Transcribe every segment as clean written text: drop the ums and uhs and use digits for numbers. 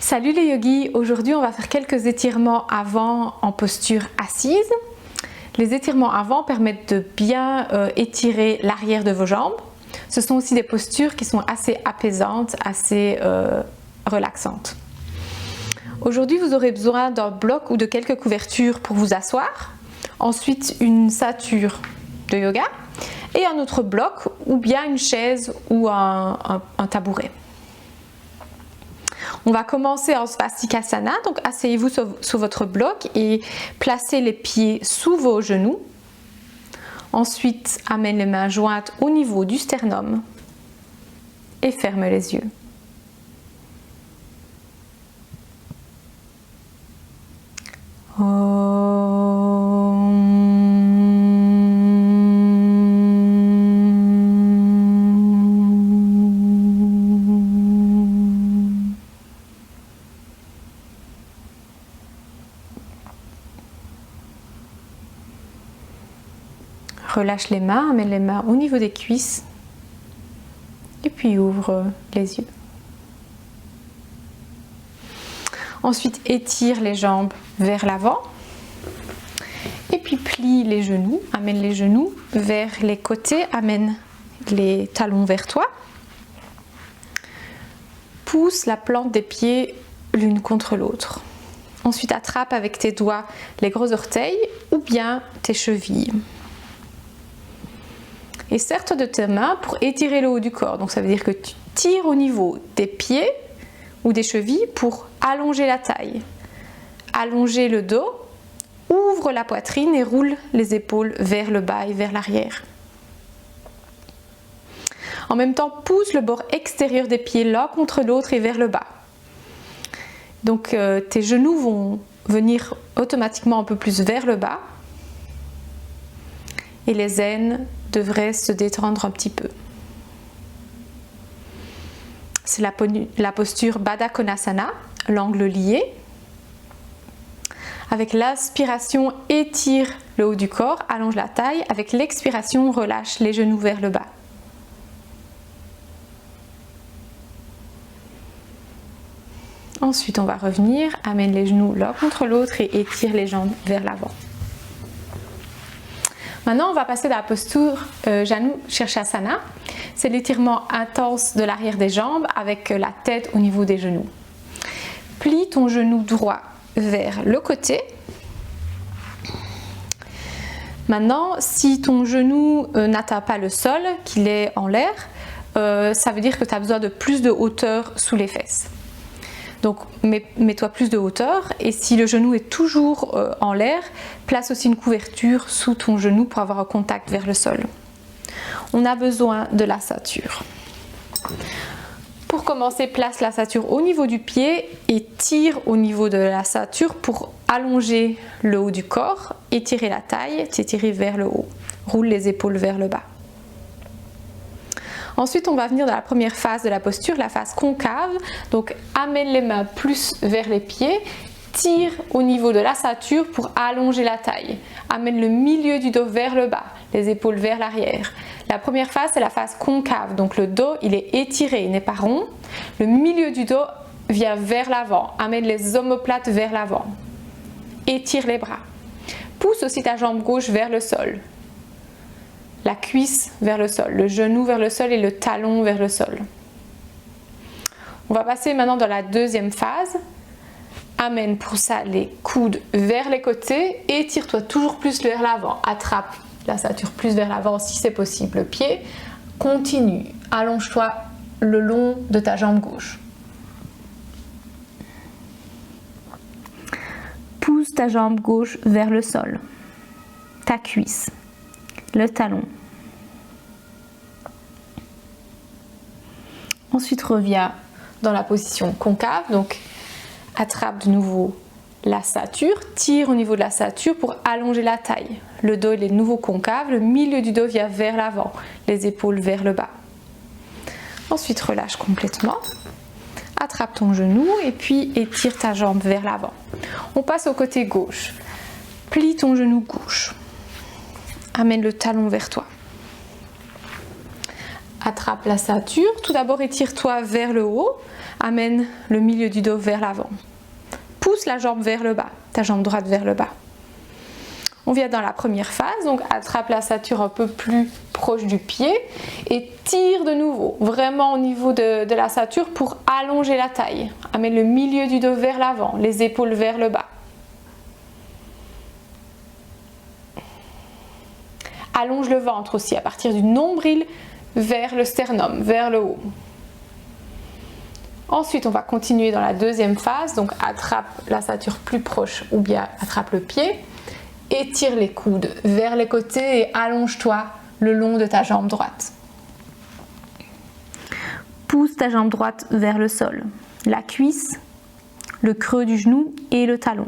Salut les yogis, aujourd'hui on va faire quelques étirements avant en posture assise. Les étirements avant permettent de bien étirer l'arrière de vos jambes. Ce sont aussi des postures qui sont assez apaisantes, assez relaxantes. Aujourd'hui vous aurez besoin d'un bloc ou de quelques couvertures pour vous asseoir. Ensuite une ceinture de yoga et un autre bloc ou bien une chaise ou un tabouret. On va commencer en Svastikasana, donc asseyez-vous sur votre bloc et placez les pieds sous vos genoux. Ensuite, amène les mains jointes au niveau du sternum et ferme les yeux. Relâche les mains, amène les mains au niveau des cuisses et puis ouvre les yeux. Ensuite, étire les jambes vers l'avant et puis plie les genoux, amène les genoux vers les côtés, amène les talons vers toi. Pousse la plante des pieds l'une contre l'autre. Ensuite, attrape avec tes doigts les gros orteils ou bien tes chevilles. Et serre-toi de tes mains pour étirer le haut du corps. Donc ça veut dire que tu tires au niveau des pieds ou des chevilles pour allonger la taille. Allonger le dos, ouvre la poitrine et roule les épaules vers le bas et vers l'arrière. En même temps, pousse le bord extérieur des pieds l'un contre l'autre et vers le bas. Donc tes genoux vont venir automatiquement un peu plus vers le bas. Et les aines devraient se détendre un petit peu. C'est la posture Baddha Konasana, l'angle lié. Avec l'inspiration, étire le haut du corps, allonge la taille. Avec l'expiration, relâche les genoux vers le bas. Ensuite, on va revenir, amène les genoux l'un contre l'autre et étire les jambes vers l'avant. Maintenant, on va passer dans la posture Janu Shirshasana. C'est l'étirement intense de l'arrière des jambes avec la tête au niveau des genoux. Plie ton genou droit vers le côté. Maintenant, si ton genou n'atteint pas le sol, qu'il est en l'air, ça veut dire que tu as besoin de plus de hauteur sous les fesses. Donc mets-toi plus de hauteur et si le genou est toujours en l'air, place aussi une couverture sous ton genou pour avoir un contact vers le sol. On a besoin de la ceinture. Pour commencer, place la ceinture au niveau du pied et tire au niveau de la ceinture pour allonger le haut du corps, étirer la taille, t'étirer vers le haut. Roule les épaules vers le bas. Ensuite, on va venir dans la première phase de la posture, la phase concave. Donc, amène les mains plus vers les pieds, tire au niveau de la ceinture pour allonger la taille. Amène le milieu du dos vers le bas, les épaules vers l'arrière. La première phase, c'est la phase concave. Donc, le dos, il est étiré, il n'est pas rond. Le milieu du dos vient vers l'avant. Amène les omoplates vers l'avant. Étire les bras. Pousse aussi ta jambe gauche vers le sol. La cuisse vers le sol, le genou vers le sol et le talon vers le sol. On va passer maintenant dans la deuxième phase. Amène pour ça les coudes vers les côtés et tire-toi toujours plus vers l'avant. Attrape la ceinture plus vers l'avant si c'est possible. Le pied, continue. Allonge-toi le long de ta jambe gauche. Pousse ta jambe gauche vers le sol. Ta cuisse. Le talon. Ensuite, reviens dans la position concave. Donc, attrape de nouveau la ceinture. Tire au niveau de la ceinture pour allonger la taille. Le dos il est de nouveau concave. Le milieu du dos vient vers l'avant. Les épaules vers le bas. Ensuite, relâche complètement. Attrape ton genou et puis étire ta jambe vers l'avant. On passe au côté gauche. Plie ton genou gauche. Amène le talon vers toi. attrape la ceinture. Tout d'abord, étire-toi vers le haut. Amène le milieu du dos vers l'avant. Pousse la jambe vers le bas, ta jambe droite vers le bas. On vient dans la première phase, donc attrape la ceinture un peu plus proche du pied et tire de nouveau, vraiment au niveau de la ceinture pour allonger la taille. Amène le milieu du dos vers l'avant, les épaules vers le bas. Allonge le ventre aussi à partir du nombril vers le sternum, vers le haut. Ensuite, on va continuer dans la deuxième phase, donc attrape la ceinture plus proche ou bien attrape le pied. Étire les coudes vers les côtés et allonge-toi le long de ta jambe droite. Pousse ta jambe droite vers le sol, la cuisse, le creux du genou et le talon.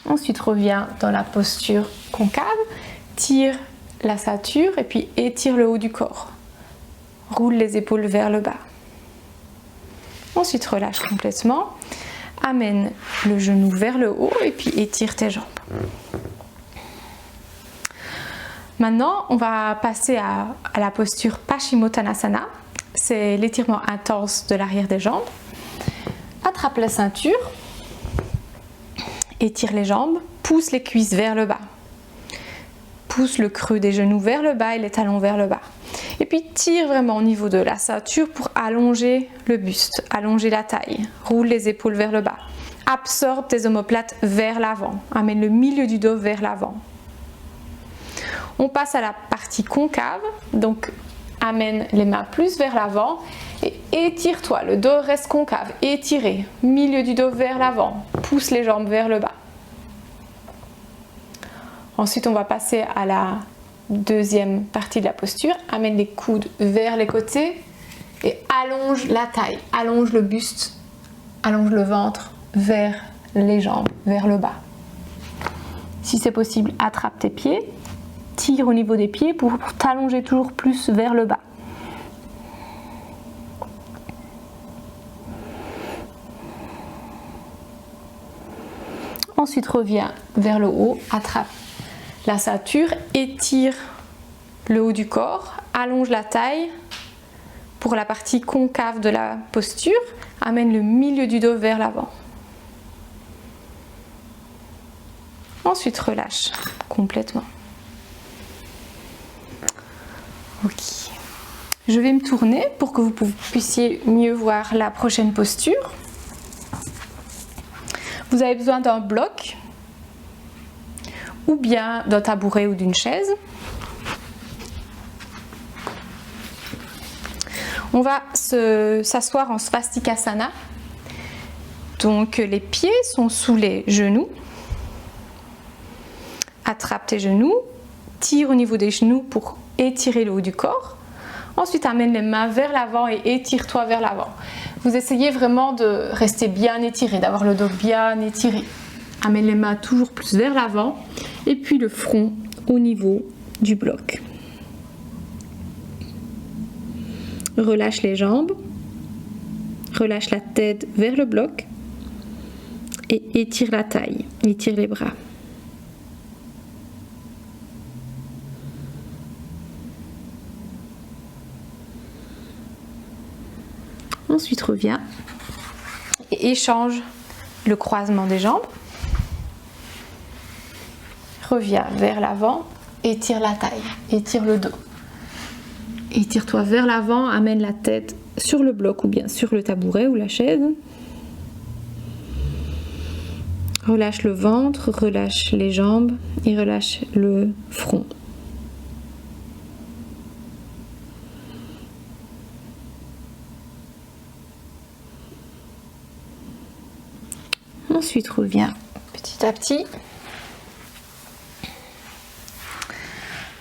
Ensuite, reviens dans la posture concave, tire la ceinture et puis étire le haut du corps. Roule les épaules vers le bas. Ensuite, relâche complètement. Amène le genou vers le haut et puis étire tes jambes. Maintenant, on va passer à la posture Paschimottanasana. C'est l'étirement intense de l'arrière des jambes. Attrape la ceinture. Étire les jambes. Pousse les cuisses vers le bas. Pousse le creux des genoux vers le bas et les talons vers le bas. Et puis tire vraiment au niveau de la ceinture pour allonger le buste, allonger la taille. Roule les épaules vers le bas. Absorbe tes omoplates vers l'avant. Amène le milieu du dos vers l'avant. On passe à la partie concave. Donc amène les mains plus vers l'avant et étire-toi. Le dos reste concave. Étiré. Milieu du dos vers l'avant. Pousse les jambes vers le bas. Ensuite, on va passer à la deuxième partie de la posture. Amène les coudes vers les côtés et allonge la taille, allonge le buste, allonge le ventre vers les jambes, vers le bas. Si c'est possible, attrape tes pieds, tire au niveau des pieds pour t'allonger toujours plus vers le bas. Ensuite, reviens vers le haut, attrape la ceinture, étire le haut du corps, allonge la taille pour la partie concave de la posture, amène le milieu du dos vers l'avant. Ensuite, relâche complètement. Ok. Je vais me tourner pour que vous puissiez mieux voir la prochaine posture. Vous avez besoin d'un bloc ou bien d'un tabouret ou d'une chaise. On va s'asseoir en Svastikasana. Donc les pieds sont sous les genoux. Attrape tes genoux, tire au niveau des genoux pour étirer le haut du corps. Ensuite, amène les mains vers l'avant et étire-toi vers l'avant. Vous essayez vraiment de rester bien étiré, d'avoir le dos bien étiré. Amène les mains toujours plus vers l'avant et puis le front au niveau du bloc. Relâche les jambes, relâche la tête vers le bloc et étire la taille, étire les bras. Ensuite, reviens et échange le croisement des jambes. Reviens vers l'avant, étire la taille, étire le dos. Étire-toi vers l'avant, amène la tête sur le bloc ou bien sur le tabouret ou la chaise. Relâche le ventre, relâche les jambes et relâche le front. Ensuite, reviens petit à petit.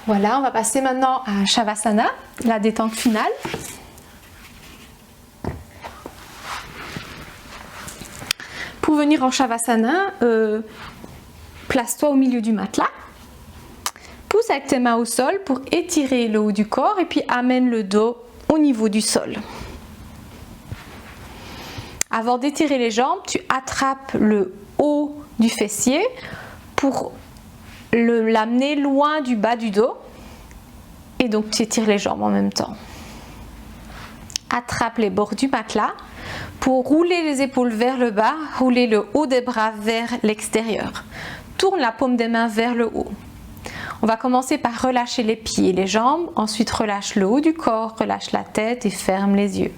Voilà, on va passer maintenant à Shavasana, la détente finale. Pour venir en Shavasana, place-toi au milieu du matelas. Pousse avec tes mains au sol pour étirer le haut du corps et puis amène le dos au niveau du sol. Avant d'étirer les jambes, tu attrapes le haut du fessier pour l'amener loin du bas du dos. Et donc tu étires les jambes en même temps. Attrape les bords du matelas pour rouler les épaules vers le bas, rouler le haut des bras vers l'extérieur. Tourne la paume des mains vers le haut. On va commencer par relâcher les pieds et les jambes, ensuite relâche le haut du corps, relâche la tête et ferme les yeux.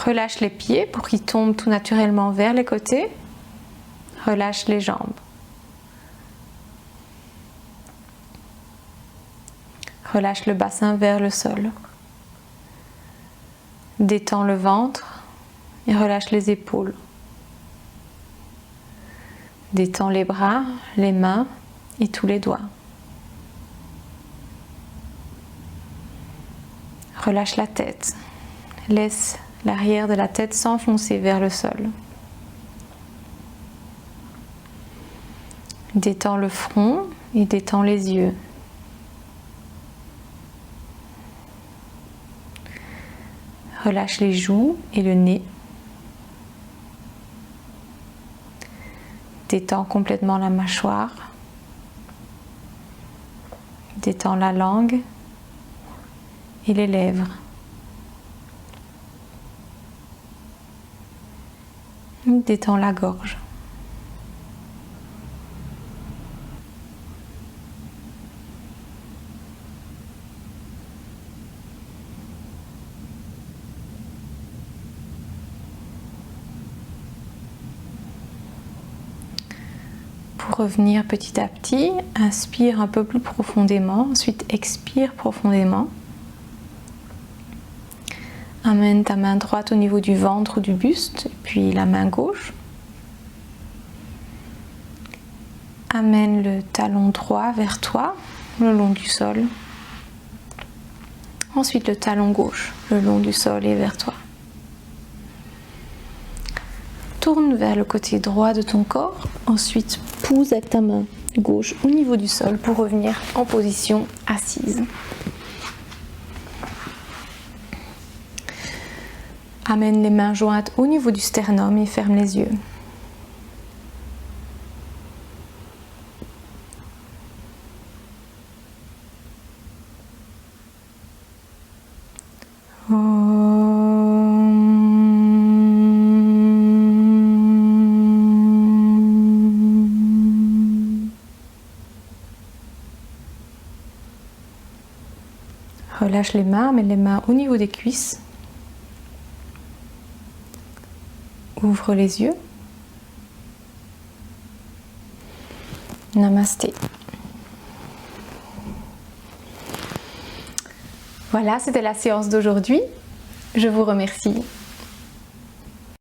Relâche les pieds pour qu'ils tombent tout naturellement vers les côtés. Relâche les jambes. Relâche le bassin vers le sol. Détends le ventre et relâche les épaules. Détends les bras, les mains et tous les doigts. Relâche la tête. Laisse l'arrière de la tête s'enfoncer vers le sol. Détends le front et détends les yeux. Relâche les joues et le nez. Détends complètement la mâchoire. Détends la langue et les lèvres. Détends la gorge. Pour revenir petit à petit, inspire un peu plus profondément, ensuite expire profondément. Amène ta main droite au niveau du ventre ou du buste, et puis la main gauche. Amène le talon droit vers toi, le long du sol. Ensuite le talon gauche, le long du sol et vers toi. Tourne vers le côté droit de ton corps, ensuite pousse avec ta main gauche au niveau du sol pour revenir en position assise. Amène les mains jointes au niveau du sternum et ferme les yeux. Relâche les mains, mets les mains au niveau des cuisses. Ouvre les yeux. Namasté. Voilà, c'était la séance d'aujourd'hui. Je vous remercie